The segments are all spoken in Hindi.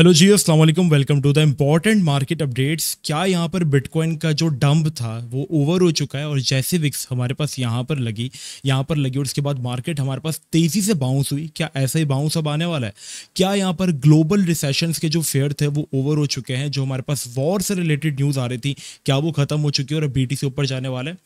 हेलो जी, अस्सलाम वालेकुम। Welcome to the important market updates. क्या यहाँ पर बिटकॉइन का जो डंप था वो ओवर हो चुका है और जैसे विक्स हमारे पास यहाँ पर लगी और उसके बाद मार्केट हमारे पास तेज़ी से बाउंस हुई। क्या ऐसा ही बाउंस अब आने वाला है? क्या यहाँ पर ग्लोबल रिसेशंस के जो फेयर थे वो ओवर हो चुके हैं? जो हमारे पास वॉर से रिलेटेड न्यूज़ आ रही थी, क्या वो खत्म हो चुकी है और अब बीटीसी ऊपर जाने वाला है?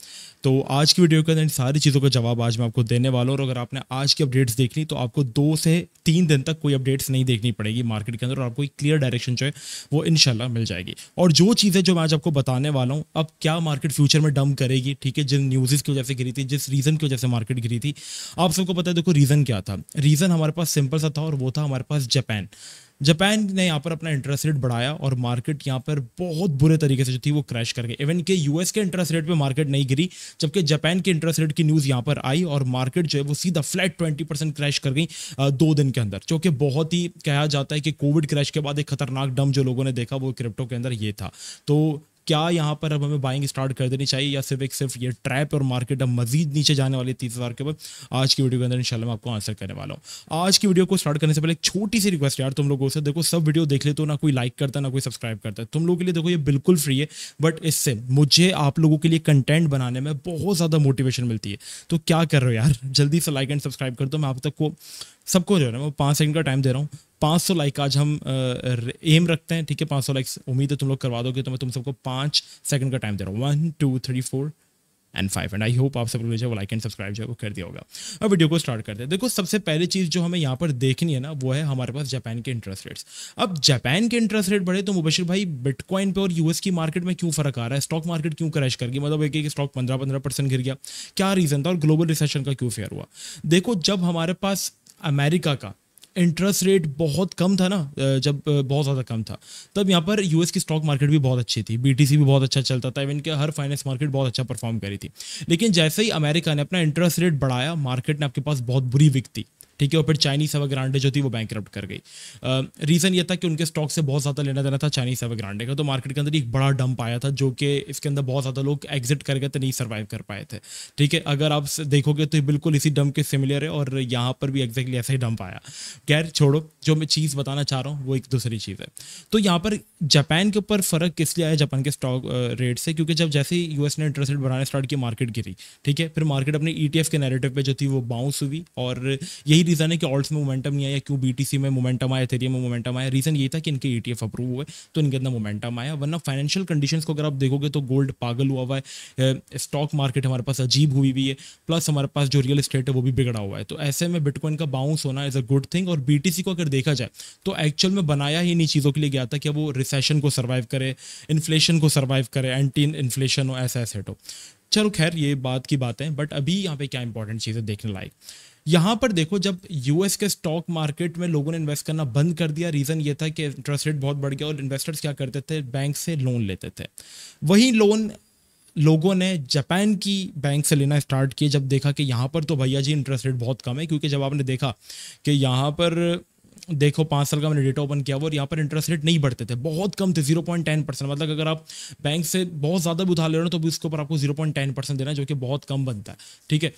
तो आज की वीडियो के अंदर इन सारी चीज़ों का जवाब आज मैं आपको देने वाला हूँ। और अगर आपने आज की अपडेट्स देखनी तो आपको 2 से 3 दिन तक कोई अपडेट्स नहीं देखनी पड़ेगी मार्केट के अंदर और आपको एक क्लियर डायरेक्शन जो है वो इंशाल्लाह मिल जाएगी। और जो चीज़ें जो मैं आज आपको बताने वाला हूँ, अब क्या मार्केट फ्यूचर में डंप करेगी, ठीक है, जिन न्यूज़ की वजह से गिरी थी, जिस रीज़न की वजह से मार्केट गिरी थी, आप सबको पता है। देखो रीज़न क्या था। रीज़न हमारे पास सिंपल सा था और वो था हमारे पास जापान ने यहाँ पर अपना इंटरेस्ट रेट बढ़ाया और मार्केट यहाँ पर बहुत बुरे तरीके से जो थी वो क्रैश कर गई। इवन के यूएस के इंटरेस्ट रेट पे मार्केट नहीं गिरी, जबकि जापान के इंटरेस्ट रेट की न्यूज़ यहाँ पर आई और मार्केट जो है वो सीधा फ्लैट 20% क्रैश कर गई 2 दिन के अंदर, जो कि बहुत ही कहा जाता है कि कोविड क्रैश के बाद एक खतरनाक डंप जो लोगों ने देखा वो क्रिप्टो के अंदर ये था। तो क्या यहाँ पर अब हमें बाइंग स्टार्ट कर देनी चाहिए या सिर्फ ये ट्रैप और मार्केट अब मजीद नीचे जाने वाली 30,000 के ऊपर? आज की वीडियो के अंदर इंशाल्लाह मैं आपको आंसर करने वाला हूँ। आज की वीडियो को स्टार्ट करने से पहले एक छोटी सी रिक्वेस्ट यार तुम लोगों से, देखो सब वीडियो देख ले तो ना कोई लाइक करता ना कोई सब्सक्राइब करता है। तुम लोगों के लिए देखो ये बिल्कुल फ्री है, बट इससे मुझे आप लोगों के लिए कंटेंट बनाने में बहुत ज़्यादा मोटिवेशन मिलती है। तो क्या कर रहे हो यार, जल्दी से लाइक एंड सब्सक्राइब कर दो। मैं आप तक को सबको जो है ना मैं 5 सेकंड का टाइम दे रहा हूँ। 500 लाइक आज हम एम रखते हैं, ठीक है। 500 लाइक्स उम्मीद है तुम लोग करवा दोगे, तो मैं तुम सबको 5 सेकंड का टाइम दे रहा हूँ। 1 2 3 4 एंड 5 एंड आई होप आप सब लोग जो है वो लाइक एंड सब्सक्राइब जो है वो कर दिया होगा। अब वीडियो को स्टार्ट करते हैं। देखो सबसे पहली चीज़ जो हमें यहाँ पर देखनी है ना वो है हमारे पास जापान के इंटरेस्ट रेट्स। अब जापान के इंटरेस्ट रेट बढ़े तो मुबशिर भाई बिटकॉइन पे और यूएस की मार्केट में क्यों फर्क आ रहा है? स्टॉक मार्केट क्यों क्रैश कर गई? मतलब एक स्टॉक 15% गिर गया, क्या रीज़न था? और ग्लोबल रिसेशन का क्यों फेयर हुआ? देखो जब हमारे पास अमेरिका का इंटरेस्ट रेट बहुत कम था ना, जब बहुत ज़्यादा कम था, तब यहाँ पर यूएस की स्टॉक मार्केट भी बहुत अच्छी थी, बीटीसी भी बहुत अच्छा चलता था, इवन के हर फाइनेंस मार्केट बहुत अच्छा परफॉर्म करी थी। लेकिन जैसे ही अमेरिका ने अपना इंटरेस्ट रेट बढ़ाया, मार्केट ने आपके पास बहुत बुरी विक थी, ठीक है। और फिर चाइनीज एवरग्रांडे जो थी वो बैंकरप्ट कर गई। रीज़न ये था कि उनके स्टॉक से बहुत ज़्यादा लेना देना था चाइनीज एवरग्रांडे का, तो मार्केट के अंदर एक बड़ा डंप आया था जो कि इसके अंदर बहुत ज़्यादा लोग एग्जिट कर गए थे, नहीं सर्वाइव कर पाए थे, ठीक है। अगर आप देखोगे तो बिल्कुल इसी डंप के सिमिलर है और यहाँ पर भी एग्जैक्टली ऐसा ही डंप आया। खैर छोड़ो, जो मैं चीज़ बताना चाह रहा हूँ वो एक दूसरी चीज़ है। तो यहाँ पर जापान के ऊपर फ़र्क किस लिए आया जापान के स्टॉक रेट से? क्योंकि जब जैसे ही यूएस ने इंटरेस्ट रेट बढ़ाने स्टार्ट किया, मार्केट गिरी, ठीक है। फिर मार्केट अपने ईटीएफ के नैरेटिव पे जो थी वो बाउंस हुई और यही रीज़न है कि ऑल्ट्स में मोमेंटम नहीं आया। क्यों बीटीसी में मोमेंटम आया, एथेरियम में मोमेंटम आया? रीज़न ये था कि इनके ईटीएफ अप्रूव हुए तो इनके अंदर मोमेंटम आया। वरना फाइनेंशियल कंडीशंस को अगर आप देखोगे तो गोल्ड पागल हुआ हुआ है, स्टॉक मार्केट हमारे पास अजीब हुई भी है, प्लस हमारे पास जो रियल एस्टेट है वो भी बिगड़ा हुआ है। तो ऐसे में बिटकॉइन का बाउंस होना इज़ अ गुड थिंग। और बीटीसी को अगर देखा जाए तो एक्चुअल में बनाया ही नहीं चीज़ों के लिए गया था कि वो रिसेशन को सर्वाइव करे, इन्फ्लेशन को सर्वाइव करे, एंटी इन्फ्लेशन हो, ऐसा एसेट हो। चलो खैर ये बात की बात है, बट अभी यहाँ पे क्या इंपॉर्टेंट चीज़ें देखने लायक। यहाँ पर देखो जब यूएस के स्टॉक मार्केट में लोगों ने इन्वेस्ट करना बंद कर दिया, रीज़न ये था कि इंटरेस्ट रेट बहुत बढ़ गया और इन्वेस्टर्स क्या करते थे, बैंक से लोन लेते थे। वही लोन लोगों ने जापान की बैंक से लेना स्टार्ट किए जब देखा कि यहाँ पर तो भैया जी इंटरेस्ट रेट बहुत कम है। क्योंकि जब आपने देखा कि यहाँ पर देखो 5 साल का मैंने डेटा ओपन किया हुआ और यहाँ पर इंटरेस्ट रेट नहीं बढ़ते थे, बहुत कम थे, 0.10%। मतलब अगर आप बैंक से बहुत ज़्यादा भी उधार ले रहे हो तो भी उसके ऊपर आपको 0.10% देना है, जो कि बहुत कम बनता है, ठीक है।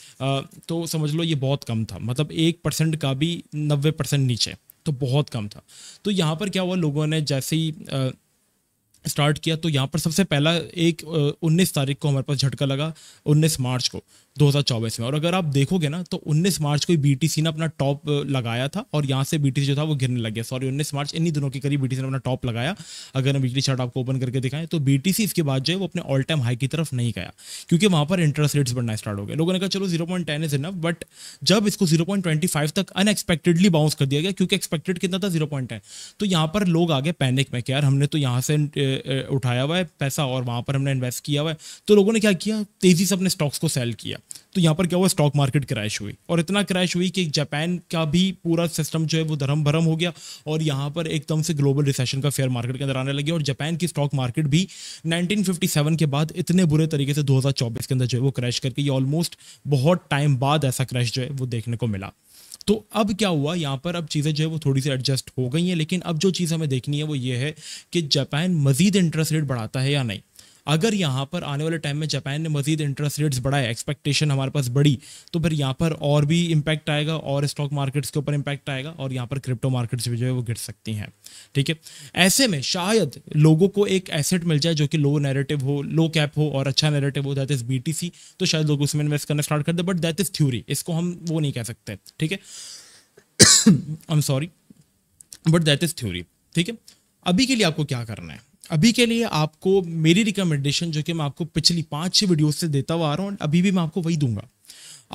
तो समझ लो ये बहुत कम था, मतलब 1% का भी 90% नीचे, तो बहुत कम था। तो यहाँ पर क्या हुआ, लोगों ने जैसे ही स्टार्ट किया तो यहाँ पर सबसे पहला एक 19 तारीख को हमारे पास झटका लगा, 19 मार्च को 2024 में। और अगर आप देखोगे ना तो 19 मार्च को बीटीसी ने अपना टॉप लगाया था और यहाँ से बीटीसी जो था वो गिरने लग गया। सॉरी 19 मार्च, इन्हीं दिनों के करीब बीटीसी ने अपना टॉप लगाया। अगर हम वीकली चार्ट आपको ओपन करके दिखाएं तो बीटीसी इसके बाद जो है वो अपने ऑल टाइम हाई की तरफ नहीं गया, क्योंकि वहाँ पर इंटरेस्ट रेट्स बढ़ना स्टार्ट हो गए। लोगों ने कहा चलो 0.10 इज इनफ, बट जब इसको 0.25 तक अनएक्सपेक्टेडली बाउंस कर दिया गया, क्योंकि एक्सपेक्टेड कितना था 0.10, तो यहाँ पर लोग आगे पैनिक में कि यार हमने तो यहाँ से उठाया हुआ है पैसा और वहाँ पर हमने इन्वेस्ट किया हुआ है। तो लोगों ने क्या किया, तेज़ी से अपने स्टॉक्स को सेल किया। तो यहाँ पर क्या हुआ, स्टॉक मार्केट क्रैश हुई और इतना क्रैश हुई कि जापान का भी पूरा सिस्टम जो है वो धर्म भरम हो गया और यहाँ पर एकदम से ग्लोबल रिसेशन का फेयर मार्केट के अंदर आने लगी। और जापान की स्टॉक मार्केट भी 1957 के बाद इतने बुरे तरीके से 2024 के अंदर जो है वो क्रैश करके, ये ऑलमोस्ट बहुत टाइम बाद ऐसा क्रैश जो है वो देखने को मिला। तो अब क्या हुआ, यहाँ पर अब चीज़ें जो है वो थोड़ी सी एडजस्ट हो गई हैं। लेकिन अब जो चीज़ हमें देखनी है वो ये है कि जापान मजीद इंटरेस्ट रेट बढ़ाता है या नहीं। अगर यहाँ पर आने वाले टाइम में जापान ने मजीद इंटरेस्ट रेट्स बढ़ाए, एक्सपेक्टेशन हमारे पास बढ़ी, तो फिर यहाँ पर और भी इम्पैक्ट आएगा और स्टॉक मार्केट्स के ऊपर इम्पैक्ट आएगा और यहाँ पर क्रिप्टो मार्केट्स भी जो है वो गिर सकती हैं। ठीक है, ऐसे में शायद लोगों को एक एसेट मिल जाए जो कि लो नैरेटिव हो, लो कैप हो और अच्छा नैरेटिव हो, दैट इज बीटीसी, तो शायद लोग उसमें इन्वेस्ट करना स्टार्ट कर दे, बट दैट इज थ्योरी, इसको हम वो नहीं कह सकते। ठीक है, I am sorry, but that is theory. ठीक है, अभी के लिए आपको क्या करना है, अभी के लिए आपको मेरी रिकमेंडेशन जो कि मैं आपको पिछली 5-6 वीडियो से देता हुआ आ रहा हूँ, अभी भी मैं आपको वही दूंगा।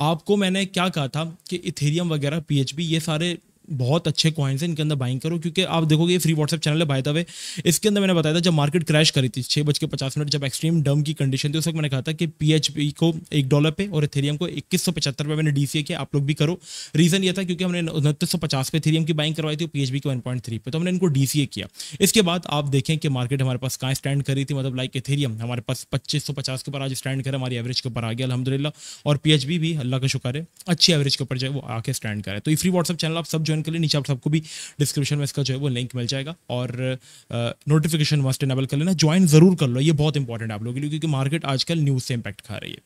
आपको मैंने क्या कहा था कि इथेरियम वगैरह, पीएचपी, ये सारे बहुत अच्छे कॉइन्स हैं, इनके अंदर बाइंग करो, क्योंकि आप देखोगे ये फ्री व्हाट्सएप चैनल है बाय द वे, इसके अंदर मैंने बताया था जब मार्केट क्रैश करी थी 6:50, जब एक्सट्रीम डम की कंडीशन थी, उस वक्त मैंने कहा था कि पीएचपी को $1 पे और इथेरियम को 2175 पे मैंने डीसीए किया, आप लोग भी करो। रीजन ये था क्योंकि हमने 2950 पे इथेरियम की बाइंग करवाई थी, पीएचपी को 1.3 पे, तो हमने इनको डीसीए किया। इसके बाद आप देखें कि मार्केट हमारे पास कहाँ स्टैंड करी थी, मतलब लाइक इथेरियम हमारे पास 2550 के ऊपर आज स्टैंड करे, हमारी एवरेज के ऊपर आ गया अल्हम्दुलिल्लाह, और पीएचपी भी अल्लाह का शुक्र है अच्छी एवरेज के ऊपर जो है वो आके स्टैंड करे। तो ये फ्री व्हाट्सएप चैनल आप सब ज्वाइन कर लें, नीचे आप सबको भी डिस्क्रिप्शन में इसका जो है वो लिंक मिल जाएगा, और नोटिफिकेशन मस्ट इनेबल कर लेना, ज्वाइन जरूर कर लो, ये बहुत इंपॉर्टेंट है आप लोगों के लिए, क्योंकि मार्केट आजकल न्यूज से इंपैक्ट खा रही है।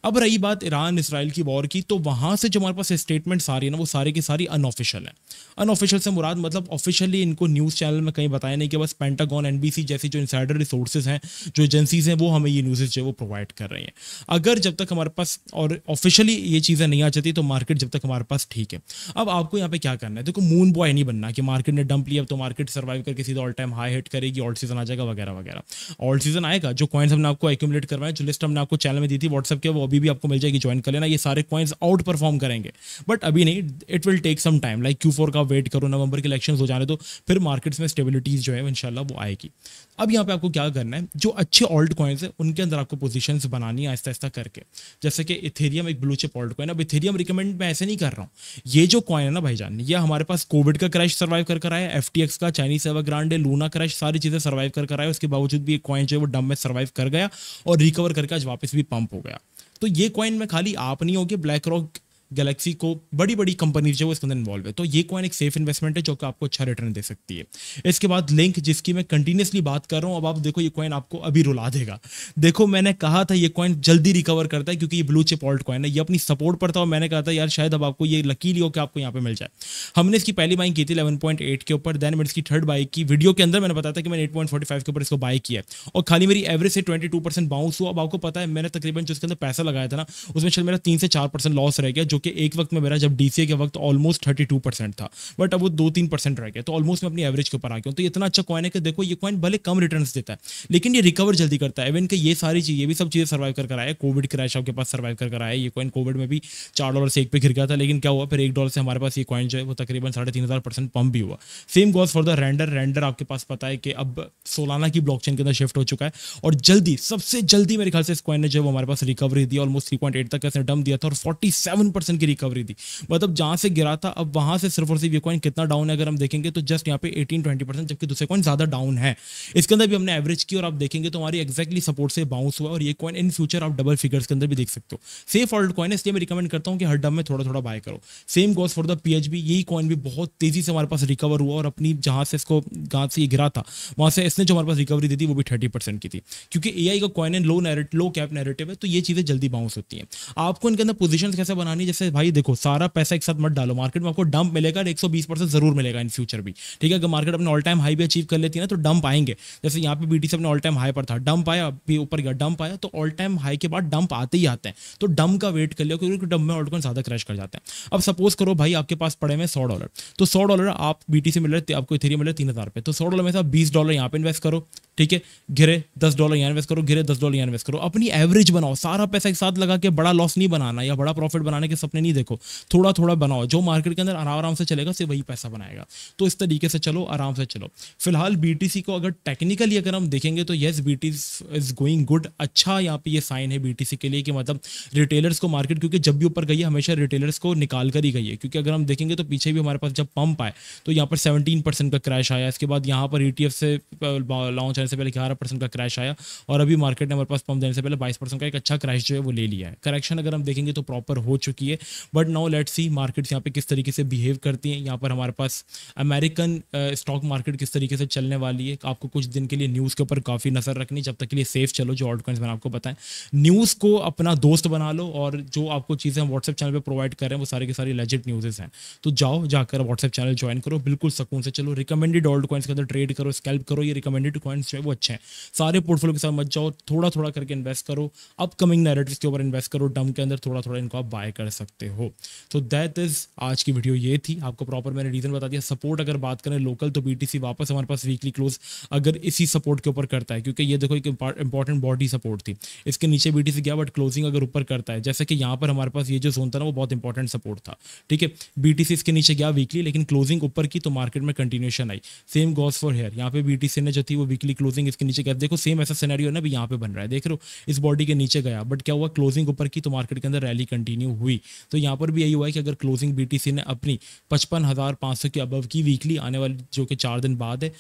अब रही बात ईरान इसराइल की वॉर की, तो वहां से जो हमारे पास स्टेटमेंट्स आ रही है ना, वो सारी की सारी अनऑफिशियल है। अनऑफिशियल से मुराद मतलब ऑफिशियली इनको न्यूज चैनल में कहीं बताया नहीं, कि बस पेंटागन, एनबीसी जैसी जो इनसाइडर रिसोर्सेज हैं, जो एजेंसीज हैं, वो हमें ये न्यूज़ जो है वो प्रोवाइड कर रही हैं। अगर जब तक हमारे पास और ऑफिशियली ये चीज़ें नहीं आ जाती, तो मार्केट जब तक हमारे पास ठीक है। अब आपको यहाँ पे क्या करना है, देखो मून बॉय नहीं बनना कि मार्केट ने डंप लिया तो मार्केट सर्वाइव करके सीधा ऑल टाइम हाई हिट करेगी, ऑल्ट सीजन आ जाएगा वगैरह वगैरह। ऑल्ट सीजन आएगा, जो कॉइन्स हमने आपको एक्यूमुलेट करवाए, जो लिस्ट हमने आपको चैनल में दी थी व्हाट्सएप के, वो अभी भी आपको मिल जाएगी, ज्वाइन कर लेना। ये सारे कॉइन्स आउट परफॉर्म करेंगे, बट अभी नहीं, it will take some time, like Q4 का वेट करो, नवंबर के इलेक्शंस हो जाने दो, फिर मार्केट्स में स्टेबिलिटीज जो है इंशाल्लाह वो आएगी। अब यहाँ पे आपको क्या करना है, जो अच्छे ऑल्ट कॉइन्स है उनके अंदर आपको पोजीशंस बनानी है आहिस्ता आहिस्ता करके, जैसे कि इथेरियम एक ब्लू चिप ऑल्ट कॉइन। अब इथेरियम रिकमेंड मैं ऐसे नहीं कर रहा हूँ, ये जो कॉइन है ना भाईजान, ये हमारे पास कोविड का क्रैश सर्वाइव कर आया, एफटीएक्स का, चाइनीज एवरग्रांडे, लूना क्रैश, सारी चीजें सर्वाइव कर आया, उसके बावजूद भी एक कॉइन जो है वो डम में सर्वाइव कर गया और रिकवर करके आज वापस भी पंप हो गया। तो ये कॉइन में खाली आप नहीं होगे, ब्लैक रॉक, गैलेक्सी को, बड़ी बड़ी कंपनी जो है इसके अंदर इन्वॉल्व है, तो ये कॉइन एक सेफ इन्वेस्टमेंट है जो कि आपको अच्छा रिटर्न दे सकती है। इसके बाद लिंक, जिसकी मैं कंटिन्यूसली बात कर रहा हूं, अब आप देखो ये कॉइन आपको अभी रुला देगा। देखो मैंने कहा था ये कॉइन जल्दी रिकवर करता है, क्योंकि ये ब्लू चिप ऑल्ट कॉइन है, ये अपनी सपोर्ट पर था, और मैंने कहा था यार शायद अब आपको ये लकीली हो कि आपको यहाँ पे मिल जाए। हमने इसकी पहली बाइंग की थी 11.8 के ऊपर, देन मैंने इसकी थर्ड बाई की, वीडियो के अंदर मैंने बताया था कि मैंने 8.45 के ऊपर इसको बाई किया है, और खाली मेरी एवरेज से 22% बाउंस हुआ। अब आपको पता है मैंने तकरीबन जो इसके अंदर पैसा लगाया था ना, उसमें शायद मेरा 3 से 4% लॉस रह गया, जो कि एक वक्त में मेरा जब डीसीए के वक्त ऑलमोस्ट 32% था, बट अब वो 2-3% रह गया, तो ऑलमोस्ट मैं अपनी एवरेज के ऊपर आ गया हूं। तो इतना अच्छा कॉइन है कि देखो ये कॉइन भले कम रिटर्न्स देता है, लेकिन ये रिकवर जल्दी करता है। इवन कि ये सारी चीज़, ये भी सब चीज़ें सर्वाइव कर आया, कोविड क्रैश आपके पास सर्वाइव कर आया, ये कॉइन कोविड में भी $4 से 1 पे गिर गया था, लेकिन क्या हुआ फिर $1 से हमारे पास ये कॉइन जो है वो तकरीबन 3500% पंप भी हुआ। Same goes for the render आपके पास पता है कि अब सोलाना की ब्लॉकचेन के अंदर शिफ्ट हो चुका है, और जल्दी, सबसे जल्दी मेरे ख्याल से इस कॉइन ने जो है वो हमारे पास रिकवरी दी, ऑलमोस्ट 3.8 तक इसने डम दिया था, और 47% की रिकवरी दी। मतलब जहां से गिरा था, अब वहां से सिर्फ और सिर्फ ये कॉइन कितना डाउन है अगर हम देखेंगे तो जस्ट यहाँ पे 18-20%, जबकि दूसरे कॉइन ज्यादा डाउन है। इसके अंदर भी हमने एवरेज की, और आप देखेंगे तो हमारी एक्जैक्टली सपोर्ट से बाउंस हुआ, और ये कॉइन इन फ्यूचर आप डबल फिगर्स के अंदर भी देख सकते हो। सेफ ऑल्ट कॉइन है, इसलिए मैं रिकमेंड करता हूँ कि हर डम में थोड़ा थोड़ा बाय करो। Same goes for the PHB, यही कॉइन भी बहुत तेजी से हमारे पास रिकवर हुआ, और अपनी जहां से इसको गांव से गिरा था वहां से इसने जो हमारे पास रिकवरी दी थी वो भी 30% की थी, क्योंकि एआई का कॉइन है, लो कैप नैरेटिव है, तो ये चीजें जल्दी बाउंस होती हैं। आपको इनके अंदर पोजीशन कैसे बनानी, जैसे भाई देखो सारा पैसा एक साथ मत डालो, मार्केट में आपको डंप मिलेगा, 120% जरूर मिलेगा इन फ्यूचर भी। ठीक है, अगर मार्केट अपने ऑल टाइम हाई भी अचीव कर लेती है ना, तो डंप आएंगे। जैसे यहाँ पे बीटीसी अपने ऑल टाइम हाई पर था, डंप आया, भी ऊपर गया, डंप आया, तो ऑल टाइम हाई के बाद डंप आते ही आते हैं, तो डंप का वेट कर लिया, क्योंकि डंप में ऑल्ट कॉइन ज्यादा क्रैश कर जाते हैं। अब सपोज करो भाई आपके पास पड़े हुए $100, तो $100 आप बीटीसी मिल रहे, आपको इथेरियम मिल रहे 3000 पे, तो $100 में से आप $20 यहाँ पे इन्वेस्ट करो, ठीक है, गिरे $10 यहाँ इन्वेस्ट करो, गिरे $10 यहाँ इन्वेस्ट करो, अपनी एवरेज बनाओ। सारा पैसा एक साथ लगा के बड़ा लॉस नहीं बनाना, या बड़ा प्रॉफिट बनाने के सपने नहीं देखो, थोड़ा थोड़ा बनाओ, जो मार्केट के अंदर आराम से चलेगा सिर्फ वही पैसा बनाएगा। तो इस तरीके से चलो, आराम से चलो। फिलहाल बीटीसी को अगर टेक्निकली अगर हम देखेंगे तो yes, BTC is going good, अच्छा यहाँ पे ये साइन है बीटीसी के लिए कि मतलब रिटेलर्स को मार्केट, क्योंकि जब भी ऊपर गई है हमेशा रिटेलर्स को निकाल कर ही गई है, क्योंकि अगर हम देखेंगे तो पीछे भी हमारे पास जब पंप आए तो यहाँ पर 17% का क्रैश आया, इसके बाद यहाँ पर ETF से लॉन्च देने से पहले 11% का क्रैश आया और अभी मार्केट ने हमारे पास पंप देने से पहले 22% का एक अच्छा क्रैश जो है वो ले लिया है। करेक्शन अगर हम देखेंगे तो प्रॉपर हो चुकी है, but now let's see markets यहाँ पे किस तरीके से बिहेव करती हैं। यहाँ पर हमारे पास अमेरिकन स्टॉक मार्केट किस तरीके से चलने वाली है, आपको कुछ दिन के लिए न्यूज़ के ऊपर काफ़ी नज़र रखनी, जब तक के लिए सेफ चलो, जो ऑल्ट कॉइन्स मैंने आपको बताएं। न्यूज़ को अपना दोस्त बना लो और जो आपको चीज़ें हम व्हाट्सएप चैनल पर प्रोवाइड कर रहे हैं वो सारी की सारी लेजिट न्यूज़ हैं, तो जाओ जाकर व्हाट्सएप चैनल ज्वाइन करो, बिल्कुल सुकून से चलो, रिकमेंडेड ऑल्ट कॉइन्स के अंदर ट्रेड करो, स्कैल्प करो, ये रिकमेंडेड कॉइन्स जो है वो अच्छे हैं। सारे पोर्टफोलियो के साथ मत जाओ, थोड़ा थोड़ा करके इन्वेस्ट करो, अपकमिंग नैरेटिव्स के ऊपर इन्वेस्ट करो, डम के अंदर थोड़ा थोड़ा इनको आप बाय कर सकते हो। तो दैट इज आज की वीडियो ये थी, आपको प्रॉपर मैंने रीजन बता दिया। सपोर्ट अगर बात करें लोकल, तो बीटीसी वापस हमारे पास वीकली क्लोज अगर इसी सपोर्ट के ऊपर करता है, क्योंकि ये देखो एक इंपॉर्टेंट बॉडी सपोर्ट थी, इसके नीचे बीटीसी गया बट क्लोजिंग अगर ऊपर करता है, जैसे कि यहाँ पर हमारे पास ये जो जोन था ना वो बहुत इंपॉर्टेंट सपोर्ट था, ठीक है। बीटीसी इसके नीचे गया वीकली, लेकिन क्लोजिंग ऊपर की तो मार्केट में कंटिन्यूएशन आई। सेम गॉस फॉर हेयर, यहाँ पे बीटीसी ने जो थी वो वीकली क्लोजिंग इसके नीचे गया, देखो सेम ऐसा सिनेरियो है ना भी यहाँ पे बन रहा है, देख रहे हो, इस बॉडी के नीचे गया बट क्या हुआ, क्लोजिंग ऊपर की तो मार्केट के अंदर रैली कंटिन्यू हुई। तो यहाँ पर भी यही हुआ है कि अगर क्लोजिंग बीटीसी ने अपनी 55,500 के अबव की वीकली आने वाली जो कि 4 दिन बाद है,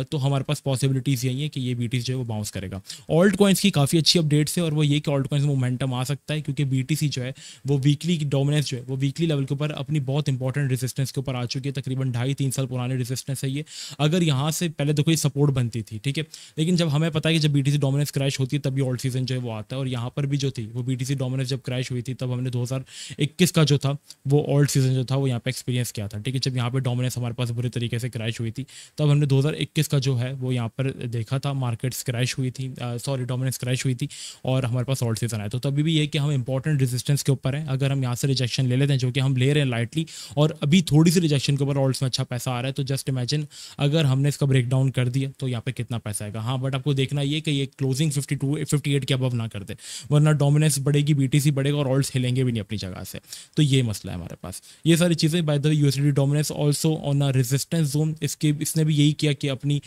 तो हमारे पास पॉसिबिलिटीज़ यही है कि ये बीटीसी जो है वो बाउंस करेगा। ऑल्ट कॉइन्स की काफ़ी अच्छी अपडेट्स है और वो ये कि ऑल्ट कॉइन्स में मोमेंटम आ सकता है, क्योंकि बीटीसी जो है वो वीकली की डोमिनेंस जो है वो वीकली लेवल के ऊपर अपनी बहुत इंपॉर्टेंट रेजिस्टेंस के ऊपर आ चुकी है, तकरीबन 2.5-3 साल पुरानी रेजिस्टेंस है ये। अगर यहाँ से पहले देखो ये सपोर्ट बनती थी, ठीक है, लेकिन जब हमें पता है कि जब बीटीसी डोमिनेंस क्रैश होती है तभी ऑल्ट सीजन जो है वो आता है, और यहाँ पर भी जो थी वो बीटीसी डोमिनेंस जब क्रैश हुई थी तब हमने 2021 का जो था वो ऑल्ट सीजन जो था वो यहाँ पे एक्सपीरियंस किया था, ठीक है। जब यहाँ पे डोमिनेंस हमारे पास बुरी तरीके से क्रैश हुई थी तब हमने 2021 का जो है वो यहाँ पर देखा था, मार्केट्स क्रैश हुई थी, सॉरी डोमिनेंस क्रैश हुई थी और हमारे पास ऑल्ट सीजन आया। तो तभी भी ये कि हम इंपॉर्टेंट रेजिस्टेंस के ऊपर हैं, अगर हम यहाँ से रिजेक्शन ले लेते हैं जो कि हम ले रहे हैं लाइटली, और अभी थोड़ी सी रिजेक्शन के ऊपर ऑल्ट्स में अच्छा पैसा आ रहा है, तो जस्ट इमेजिन अगर हमने इसका ब्रेक डाउन कर दिया तो यहाँ पे कितना पैसा आएगा। हाँ, बट आपको देखना ये कि ये क्लोजिंग 52-58 के अबव ना कर दे, वरना डोमिनेंस बढ़ेगी, बीटीसी बढ़ेगा और ऑल्ट्स हिलेंगे भी नहीं अपनी जगह से। तो ये मसला है हमारे पास। ये सारी चीज़ें, by the way USD dominance also on a resistance zone, इसने भी यही किया कि अपनी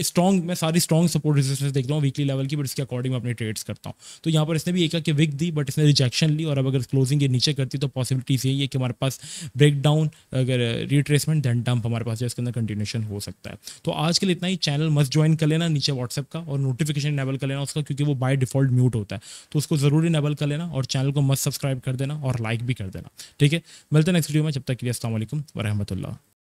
स्ट्रॉन्ग, मैं सारी स्ट्रॉन्ग सपोर्ट रेजिस्टेंस देखता हूँ वीकली लेवल की, बट इसके अकॉर्डिंग मैं अपने ट्रेड्स करता हूँ। तो यहाँ पर इसने भी एक कि विक दी बट इसने रिजेक्शन ली, और अब अगर क्लोजिंग ये नीचे करती तो पॉसिबिलिटीज यही है कि हमारे पास ब्रेक डाउन, अगर रिट्रेसमेंट देन डंप हमारे पास जो इसके अंदर कंटिन्यूशन हो सकता है। तो आज के लिए इतना ही। चैनल मस्ट ज्वाइन कर लेना नीचे व्हाट्सएप का, और नोटिफिकेशन इनेबल कर लेना उसका, क्योंकि वो बाय डिफॉल्ट म्यूट होता है, तो उसको जरूर इनेबल कर लेना, और चैनल को मस्ट सब्सक्राइब कर देना और लाइक भी कर देना, ठीक है। मिलते हैं नेक्स्ट वीडियो में, जब तक के लिए अस्सलाम वालेकुम व रहमतुल्लाह।